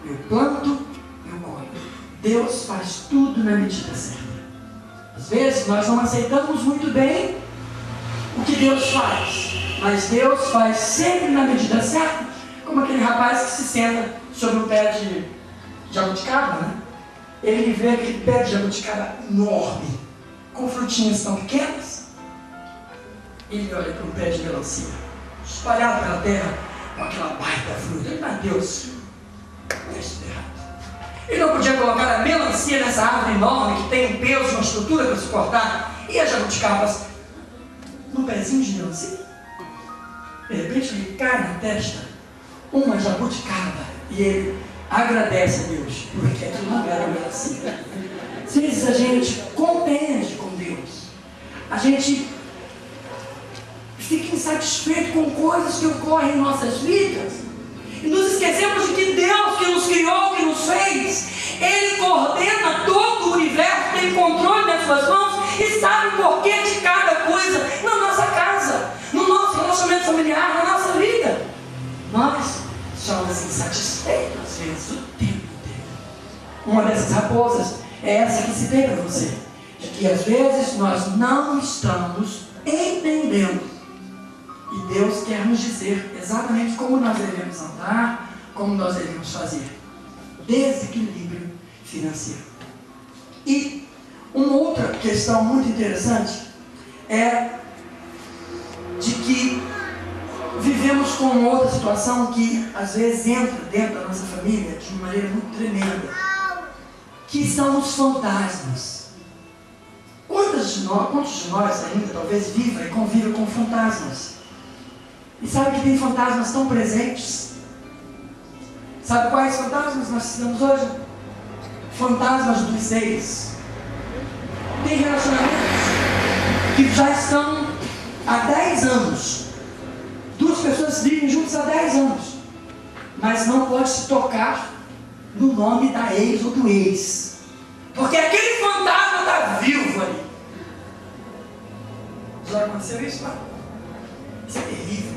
Eu planto, eu colho. Deus faz tudo na medida certa. Às vezes nós não aceitamos muito bem o que Deus faz, mas Deus faz sempre na medida certa, como aquele rapaz que se senta sobre um pé de jabuticaba, né? Ele vê aquele pé de jabuticaba enorme, com frutinhas tão pequenas. Ele olha para um pé de melancia, espalhado pela terra, com aquela baita fruta. Ele fala, Deus, deixa errado. Ele não podia colocar a melancia nessa árvore enorme, que tem um peso, uma estrutura para suportar, e as jabuticabas num pezinho de melancia. De repente ele cai na testa uma jabuticaba, e ele agradece a Deus, porque aquilo não era melancia. Às vezes a gente contende com Deus, a gente fica insatisfeito com coisas que ocorrem em nossas vidas, e nos esquecemos de que Deus, que nos criou, que nos fez, Ele coordena todo o universo, tem controle nas suas mãos e sabe o porquê de cada coisa na nossa casa, no nosso relacionamento familiar, na nossa vida. Nós somos insatisfeitos às vezes o tempo inteiro. Uma dessas raposas é essa que citei para você, de que às vezes nós não estamos entendendo. E Deus quer nos dizer exatamente como nós devemos andar, como nós devemos fazer. Desequilíbrio financeiro. E uma outra questão muito interessante é de que vivemos com outra situação que às vezes entra dentro da nossa família de uma maneira muito tremenda, que são os fantasmas. Quantos de nós ainda talvez vivam e convivam com fantasmas? E sabe que tem fantasmas tão presentes? Sabe quais fantasmas nós estamos hoje? Fantasmas dos ex. Tem relacionamentos que já estão há 10 anos. Duas pessoas vivem juntas há 10 anos, mas não pode se tocar no nome da ex ou do ex, porque aquele fantasma está vivo ali. Já aconteceu isso, pai? Isso é terrível.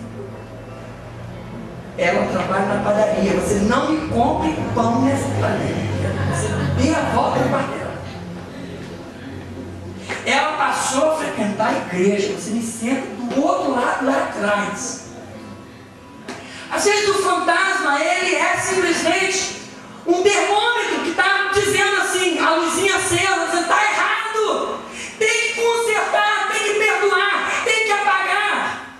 Ela trabalha na padaria. Você não me compre pão nessa padaria. Você dê a volta no quarteirão. Ela passou a frequentar a igreja. Você me senta do outro lado lá atrás. Às vezes o fantasma, ele é simplesmente um termômetro que está dizendo assim, a luzinha acesa, você está errado. Tem que consertar, tem que perdoar, tem que apagar.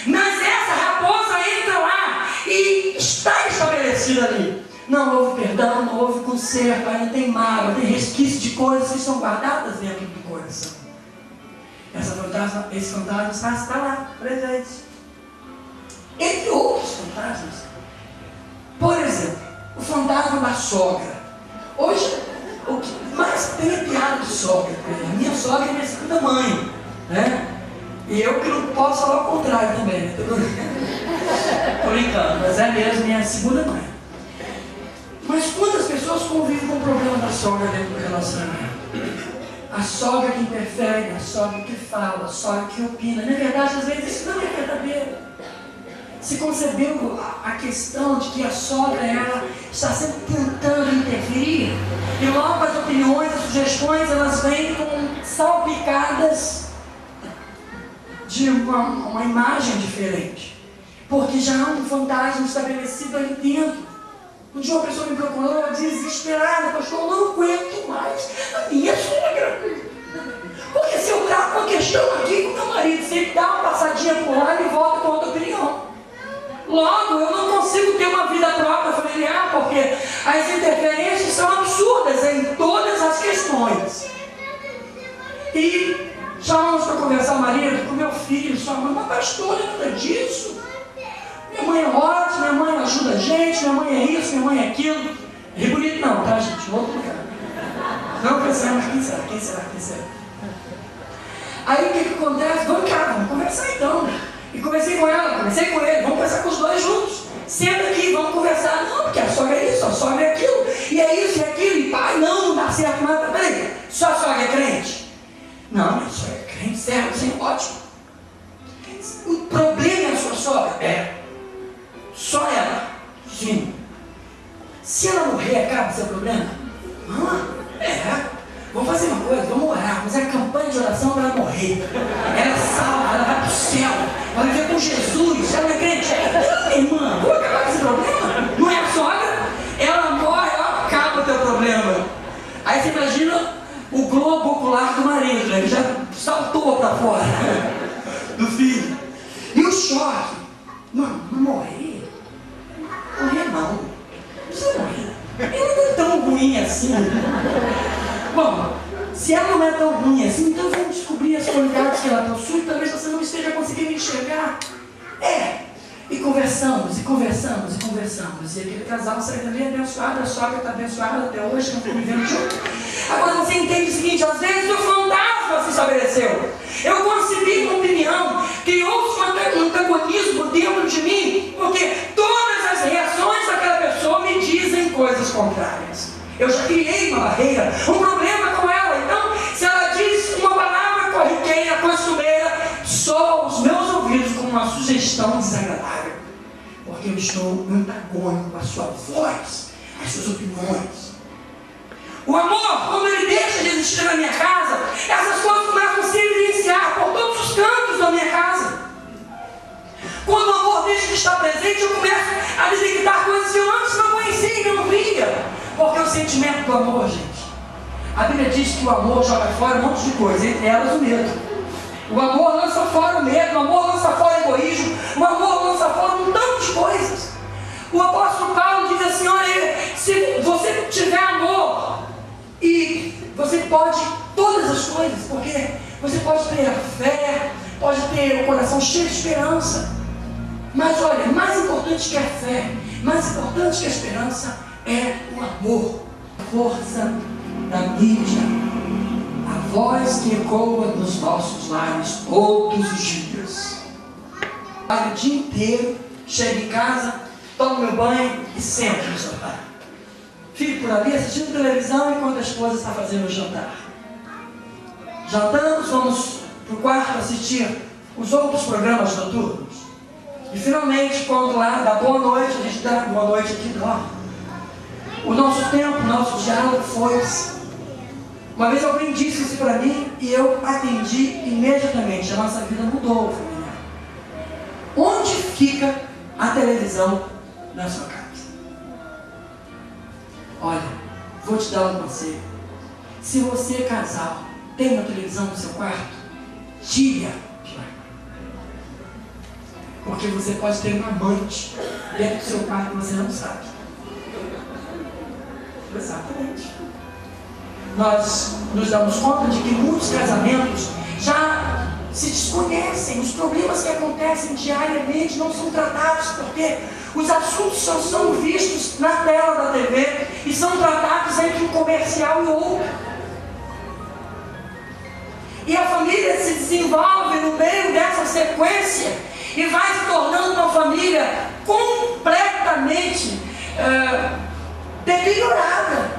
Mas essa raposa entra lá e está estabelecida ali. Não houve perdão, não houve conserto, ainda tem mágoa, tem resquício de coisas que estão guardadas dentro do coração. Esse fantasma está lá, presente. Entre outros fantasmas. Por exemplo, o fantasma da sogra. Hoje, o que mais tem é piada de sogra. A minha sogra é minha segunda mãe, né? E eu que não posso falar o contrário também. Estou brincando, mas é mesmo minha segunda mãe. Mas quantas pessoas convivem com o problema da sogra dentro do relacionamento? A sogra que interfere, a sogra que fala, a sogra que opina. Na verdade, às vezes isso não é verdadeiro. Se concebeu a questão de que a sogra, ela está sempre tentando interferir, e logo as opiniões, as sugestões, elas vêm com salpicadas de uma imagem diferente, porque já há um fantasma estabelecido ali dentro. Um dia uma pessoa me procurou desesperada, pastor, eu não aguento mais a minha sogra, porque se eu trago uma questão aqui com meu marido, se ele dá uma passadinha por lá, ele volta com outra opinião. Logo, eu não consigo ter uma vida própria familiar, porque as interferências são absurdas em todas as questões. E chamamos para conversar o marido com meu filho, sua mãe, mas pastor, nada disso. Minha mãe é ótima, minha mãe ajuda a gente, minha mãe é isso, minha mãe é aquilo. Rio Bonito não, tá, gente? Outro lugar. Não pensamos, quem será? Aí o que acontece? Vamos cá, vamos conversar então. E conversei com ela, conversei com ele, vamos conversar com os dois juntos. Senta aqui, vamos conversar. Não, porque a sogra é isso, a sogra é aquilo. E é isso e aquilo. E pai, não dá certo nada. Peraí, sua sogra é crente? Não, minha sogra é crente, certo, sim, ótimo. O problema é a sua sogra? É. Só ela? Sim. se ela morrer, acaba o seu problema? Vamos fazer uma coisa, vamos orar, vamos fazer a campanha de oração para ela morrer. Ela salva, ela vai para o céu, vai viver com Jesus, ela é crente. Irmã, vou acabar com esse problema? Não é a sogra? Ela morre, ela acaba o teu problema. Aí você imagina o globo ocular do marido, né? Ele já saltou para fora do filho. E o choque. Mano, morrer? Morrer não. Não precisa morrer. Ele não é tão ruim assim. Bom, se ela não é tão ruim assim, então vamos descobrir as qualidades que ela possui. Talvez você não esteja conseguindo enxergar. E conversamos. E aquele casal sai também abençoado, a sogra está abençoada até hoje, não estão vivendo junto. Agora você entende o seguinte: às vezes o fantasma se estabeleceu. Eu concebi uma opinião, criou-se um antagonismo dentro de mim, porque todas as reações daquela pessoa me dizem coisas contrárias. Eu já criei uma barreira, um problema com ela. Então, se ela diz uma palavra corriqueira, costumeira, soa os meus ouvidos como uma sugestão desagradável, porque eu estou antagônico com a sua voz, as suas opiniões. O amor, quando ele deixa de existir na minha casa, essas coisas começam a se evidenciar por todos os cantos da minha casa. Quando o amor deixa de estar presente, eu começo a detectar coisas que eu antes não conhecia e não via. Porque o sentimento do amor, gente, a Bíblia diz que o amor joga fora um monte de coisa, entre elas o medo. O amor lança fora o medo, o amor lança fora o egoísmo, o amor lança fora um tanto de coisas. O apóstolo Paulo diz assim: olha, se você tiver amor, e você pode todas as coisas, porque você pode ter a fé, pode ter o coração cheio de esperança. Mas olha, mais importante que a fé, mais importante que a esperança é o amor, a força da mídia, a voz que ecoa nos nossos lares todos os dias. O dia inteiro, chego em casa, tomo meu banho e sento no sofá. Fico por ali assistindo televisão enquanto a esposa está fazendo o jantar. Jantamos, vamos para o quarto assistir os outros programas noturnos. E finalmente, quando lá dá boa noite, a gente dá boa noite aqui, dorme. O nosso tempo, o nosso diálogo foi-se. Uma vez alguém disse isso para mim e eu atendi imediatamente. A nossa vida mudou, familiar. Onde fica a televisão na sua casa? Olha, vou te dar um conselho. Se você, casal, tem uma televisão no seu quarto, tire-a. Porque você pode ter um amante dentro do seu quarto que você não sabe. Exatamente. Nós nos damos conta de que muitos casamentos já se desconhecem. Os problemas que acontecem diariamente não são tratados, porque os assuntos só são vistos na tela da TV e são tratados entre um comercial e outro. E a família se desenvolve no meio dessa sequência e vai se tornando uma família completamente deteriorada.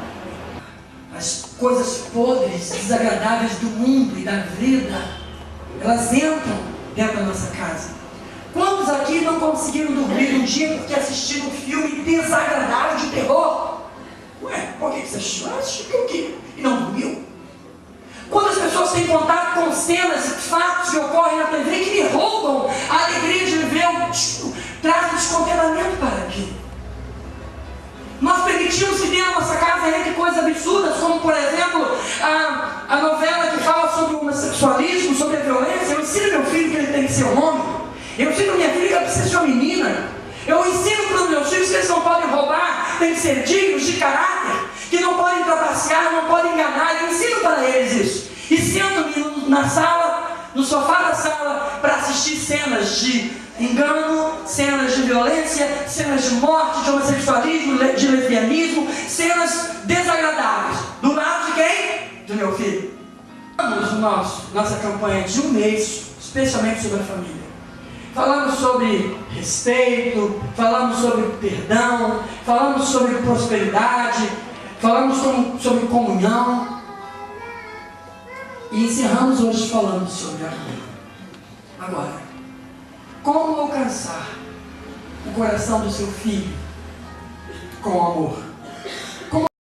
As coisas podres, desagradáveis do mundo e da vida, elas entram dentro da nossa casa. Quantos aqui não conseguiram dormir um dia porque assistiram um filme desagradável de terror? Ué, por que você assistiu o quê? E não dormiu? Quando as pessoas têm contato com cenas e fatos que ocorrem na TV que lhe roubam a alegria de viver, trazem descontentamento para aqui. Nós permitimos que dentro da nossa casa entre coisas absurdas, como por exemplo a novela que fala sobre o homossexualismo, sobre a violência. Eu ensino meu filho que ele tem que ser um homem. Eu ensino minha filha que ela precisa ser uma menina. Eu ensino para os meus filhos que eles não podem roubar, têm que ser dignos de caráter, que não podem trapacear, não podem enganar. Eu ensino para eles isso. E sento-me na sala, no sofá da sala, para assistir cenas de engano, cenas de violência, cenas de morte, de homossexualismo, de lesbianismo, cenas desagradáveis. Do lado de quem? Do meu filho. Nossa campanha de um mês, especialmente sobre a família. Falamos sobre respeito, falamos sobre perdão, falamos sobre prosperidade, falamos sobre comunhão. E encerramos hoje falando sobre amor. Agora, como alcançar o coração do seu filho com amor?